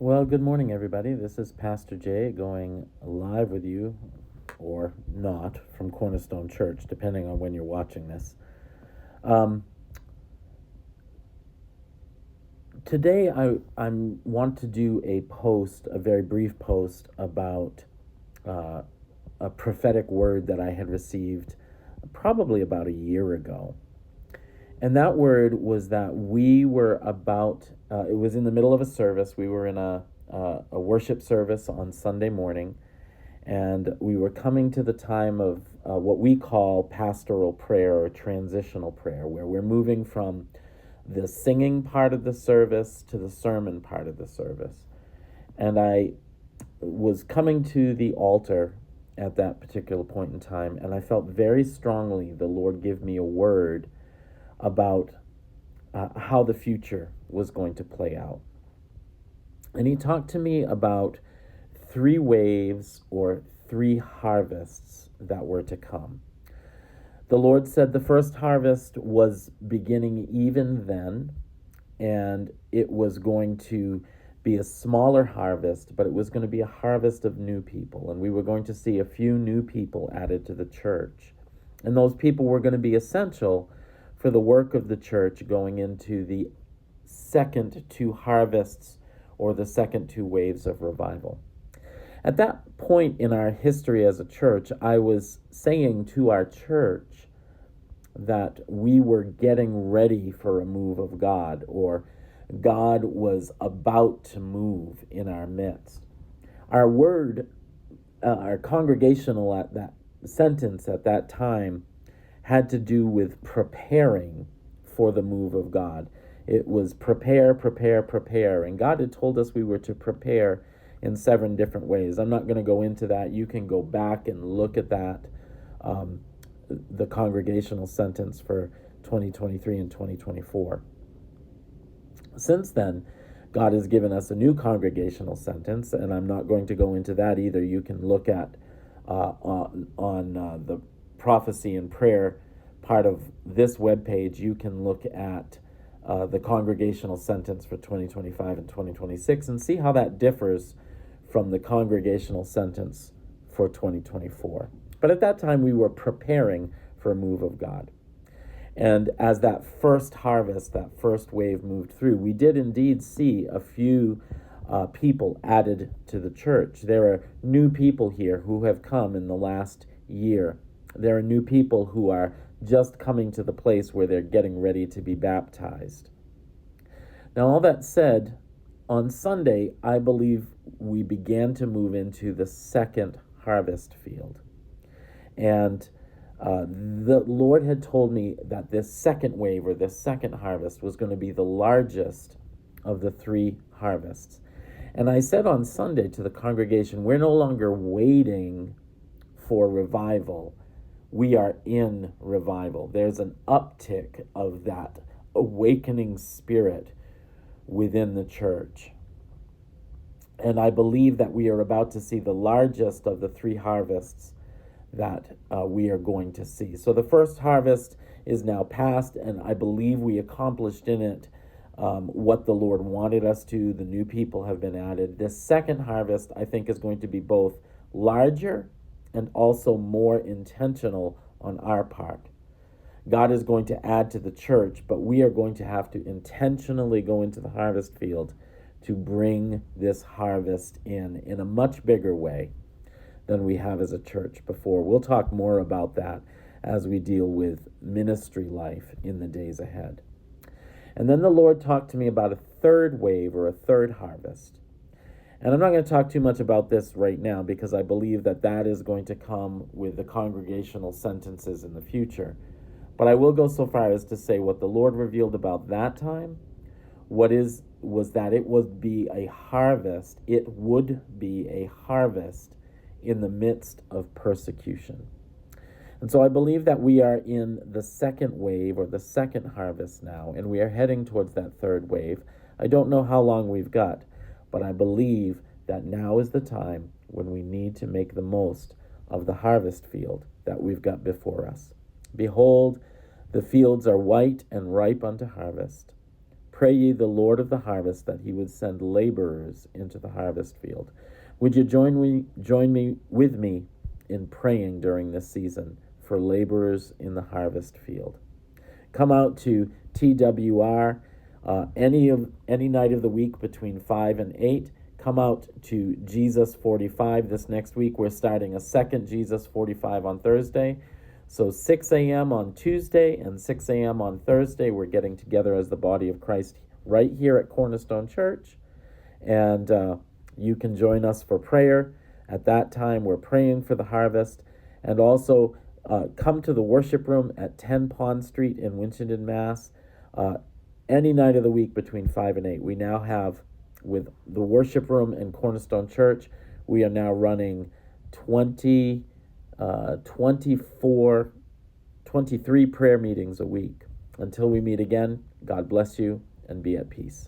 Well, good morning, everybody. This is Pastor Jay going live with you, or not, from Cornerstone Church, depending on when you're watching this. Um, Today, I want to do a post, a very brief post about uh, a prophetic word that I had received probably about a year ago. And that word was that we were about, it was in the middle of a service. We were in a worship service on Sunday morning, and we were coming to the time of what we call pastoral prayer or transitional prayer, where we're moving from the singing part of the service to the sermon part of the service. And I was coming to the altar at that particular point in time, and I felt very strongly the Lord give me a word about how the future was going to play out. And He talked to me about three waves or three harvests that were to come. The Lord said the first harvest was beginning even then, and it was going to be a smaller harvest, but it was going to be a harvest of new people. And we were going to see a few new people added to the church. And those people were going to be essential for the work of the church going into the second two harvests or the second two waves of revival. At that point in our history as a church, I was saying to our church that we were getting ready for a move of God, or God was about to move in our midst. Our word, our congregational at that sentence at that time had to do with preparing for the move of God. It was prepare, prepare, prepare. And God had told us we were to prepare in 7 different ways. I'm not going to go into that. You can go back and look at that, the congregational sentence for 2023 and 2024. Since then, God has given us a new congregational sentence, and I'm not going to go into that either. You can look at on the prophecy and prayer part of this webpage. You can look at the congregational sentence for 2025 and 2026 and see how that differs from the congregational sentence for 2024. But at that time, we were preparing for a move of God. And as that first harvest, that first wave moved through, we did indeed see a few people added to the church. There are new people here who have come in the last year. There are new people who are just coming to the place where they're getting ready to be baptized. Now, all that said, on Sunday, I believe we began to move into the second harvest field. And the Lord had told me that this second wave or this second harvest was going to be the largest of the 3 harvests. And I said on Sunday to the congregation, we're no longer waiting for revival. We are in revival. There's an uptick of that awakening spirit within the church. And I believe that we are about to see the largest of the 3 harvests that we are going to see. So the first harvest is now past, and I believe we accomplished in it what the Lord wanted us to. The new people have been added. This second harvest, I think, is going to be both larger and also more intentional on our part. God is going to add to the church, but we are going to have to intentionally go into the harvest field to bring this harvest in a much bigger way than we have as a church before. We'll talk more about that as we deal with ministry life in the days ahead. And then the Lord talked to me about a third wave or a third harvest. And I'm not going to talk too much about this right now because I believe that that is going to come with the congregational sentences in the future. But I will go so far as to say what the Lord revealed about that time was that it would be a harvest. It would be a harvest in the midst of persecution. And so I believe that we are in the second wave or the second harvest now, and we are heading towards that third wave. I don't know how long we've got, but I believe that now is the time when we need to make the most of the harvest field that we've got before us. Behold, the fields are white and ripe unto harvest. Pray ye the Lord of the harvest that he would send laborers into the harvest field. Would you join me with me in praying during this season for laborers in the harvest field? Come out to TWR any night of the week between 5 and 8. Come out to Jesus 45 this next week. We're starting a second Jesus 45 on Thursday. So 6 a.m. on Tuesday and 6 a.m. on Thursday, we're getting together as the body of Christ right here at Cornerstone Church. And you can join us for prayer. At that time, we're praying for the harvest. And also come to the worship room at 10 Pond Street in Winchendon, Mass. Any night of the week between 5 and 8. We now have, with the worship room and Cornerstone Church, we are now running 23 prayer meetings a week. Until we meet again, God bless you and be at peace.